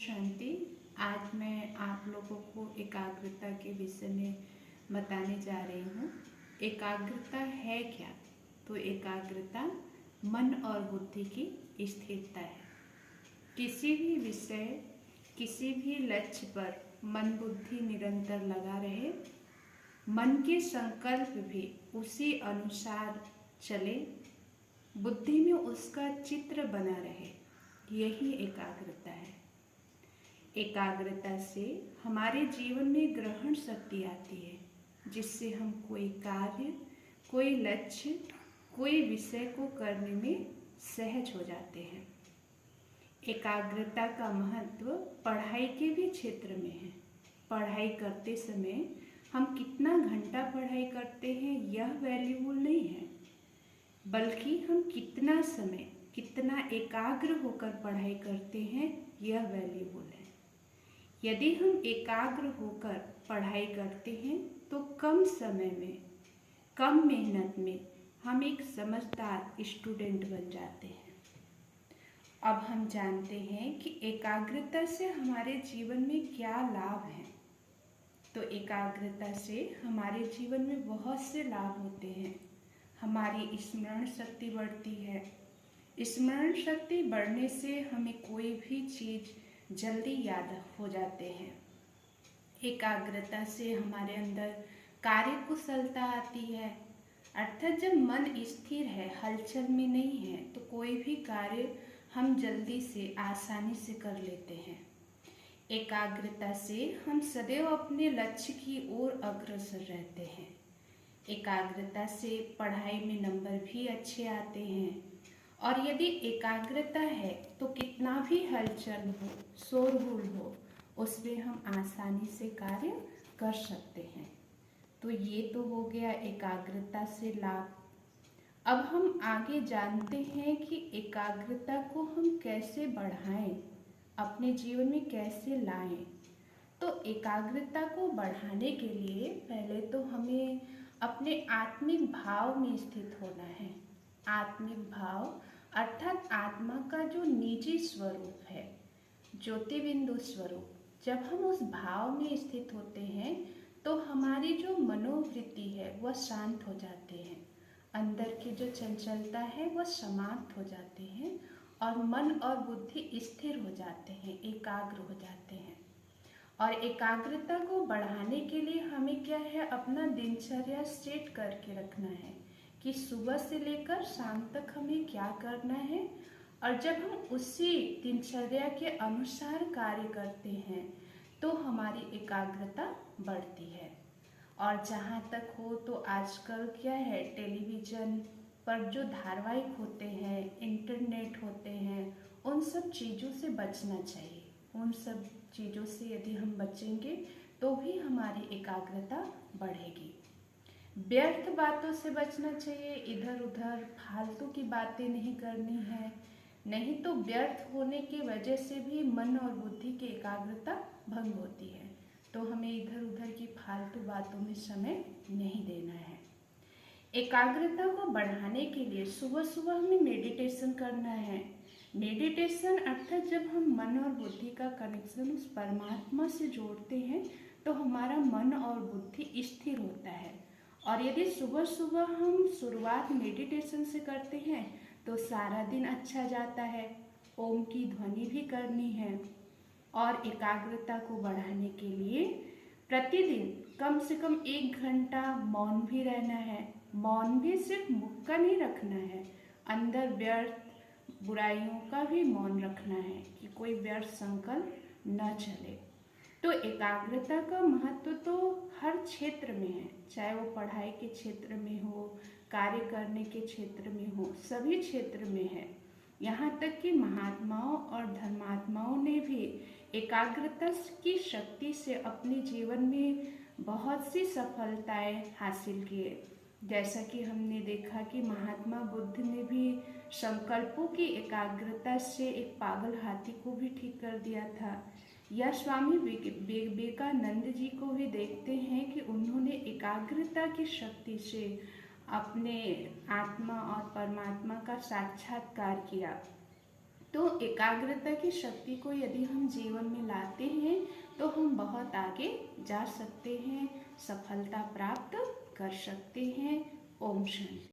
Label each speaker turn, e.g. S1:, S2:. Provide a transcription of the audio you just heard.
S1: शांति। आज मैं आप लोगों को एकाग्रता के विषय में बताने जा रही हूँ। एकाग्रता है क्या? तो एकाग्रता मन और बुद्धि की स्थिरता है। किसी भी विषय, किसी भी लक्ष्य पर मन बुद्धि निरंतर लगा रहे, मन के संकल्प भी उसी अनुसार चले, बुद्धि में उसका चित्र बना रहे, यही एकाग्रता है। एकाग्रता से हमारे जीवन में ग्रहण शक्ति आती है, जिससे हम कोई कार्य, कोई लक्ष्य, कोई विषय को करने में सहज हो जाते हैं। एकाग्रता का महत्व पढ़ाई के भी क्षेत्र में है। पढ़ाई करते समय हम कितना घंटा पढ़ाई करते हैं यह वैल्यूबल नहीं है, बल्कि हम कितना समय, कितना एकाग्र होकर पढ़ाई करते हैं यह वैल्यूबल है। यदि हम एकाग्र होकर पढ़ाई करते हैं तो कम समय में, कम मेहनत में हम एक समझदार स्टूडेंट बन जाते हैं। अब हम जानते हैं कि एकाग्रता से हमारे जीवन में क्या लाभ हैं। तो एकाग्रता से हमारे जीवन में बहुत से लाभ होते हैं। हमारी स्मरण शक्ति बढ़ती है। स्मरण शक्ति बढ़ने से हमें कोई भी चीज़ जल्दी याद हो जाते हैं। एकाग्रता से हमारे अंदर कार्य कुशलता आती है, अर्थात जब मन स्थिर है, हलचल में नहीं है, तो कोई भी कार्य हम जल्दी से, आसानी से कर लेते हैं। एकाग्रता से हम सदैव अपने लक्ष्य की ओर अग्रसर रहते हैं। एकाग्रता से पढ़ाई में नंबर भी अच्छे आते हैं। और यदि एकाग्रता है तो कितना भी हलचल हो, शोरगुल हो, उसमें हम आसानी से कार्य कर सकते हैं। तो ये तो हो गया एकाग्रता से लाभ। अब हम आगे जानते हैं कि एकाग्रता को हम कैसे बढ़ाएं, अपने जीवन में कैसे लाएं। तो एकाग्रता को बढ़ाने के लिए पहले तो हमें अपने आत्मिक भाव में स्थित होना है। आत्मिक भाव अर्थात आत्मा का जो निजी स्वरूप है, ज्योतिबिंदु स्वरूप, जब हम उस भाव में स्थित होते हैं तो हमारी जो मनोवृत्ति है वह शांत हो जाते हैं। अंदर की जो चंचलता है वह समाप्त हो जाते हैं और मन और बुद्धि स्थिर हो जाते हैं, एकाग्र हो जाते हैं। और एकाग्रता को बढ़ाने के लिए हमें क्या है, अपना दिनचर्या सेट करके रखना है कि सुबह से लेकर शाम तक हमें क्या करना है। और जब हम उसी दिनचर्या के अनुसार कार्य करते हैं तो हमारी एकाग्रता बढ़ती है। और जहाँ तक हो तो आजकल क्या है, टेलीविज़न पर जो धारावाहिक होते हैं, इंटरनेट होते हैं, उन सब चीज़ों से बचना चाहिए। उन सब चीज़ों से यदि हम बचेंगे तो भी हमारी एकाग्रता बढ़ेगी। व्यर्थ बातों से बचना चाहिए, इधर उधर फालतू की बातें नहीं करनी है, नहीं तो व्यर्थ होने की वजह से भी मन और बुद्धि की एकाग्रता भंग होती है। तो हमें इधर उधर की फालतू बातों में समय नहीं देना है। एकाग्रता को बढ़ाने के लिए सुबह सुबह हमें मेडिटेशन करना है। मेडिटेशन अर्थात जब हम मन और बुद्धि का कनेक्शन उस परमात्मा से जोड़ते हैं तो हमारा मन और बुद्धि स्थिर होता है। और यदि सुबह सुबह हम शुरुआत मेडिटेशन से करते हैं तो सारा दिन अच्छा जाता है। ओम की ध्वनि भी करनी है। और एकाग्रता को बढ़ाने के लिए प्रतिदिन कम से कम 1 घंटा मौन भी रहना है। मौन भी सिर्फ मुख का नहीं रखना है, अंदर व्यर्थ बुराइयों का भी मौन रखना है कि कोई व्यर्थ संकल्प न चले। तो एकाग्रता का महत्व तो हर क्षेत्र में है, चाहे वो पढ़ाई के क्षेत्र में हो, कार्य करने के क्षेत्र में हो, सभी क्षेत्र में है। यहाँ तक कि महात्माओं और धर्मात्माओं ने भी एकाग्रता की शक्ति से अपने जीवन में बहुत सी सफलताएं हासिल किए। जैसा कि हमने देखा कि महात्मा बुद्ध ने भी संकल्पों की एकाग्रता से एक पागल हाथी को भी ठीक कर दिया था। या स्वामी विवेकानंद जी को भी देखते हैं कि उन्होंने एकाग्रता की शक्ति से अपने आत्मा और परमात्मा का साक्षात्कार किया। तो एकाग्रता की शक्ति को यदि हम जीवन में लाते हैं तो हम बहुत आगे जा सकते हैं, सफलता प्राप्त कर सकते हैं। ओम शांति।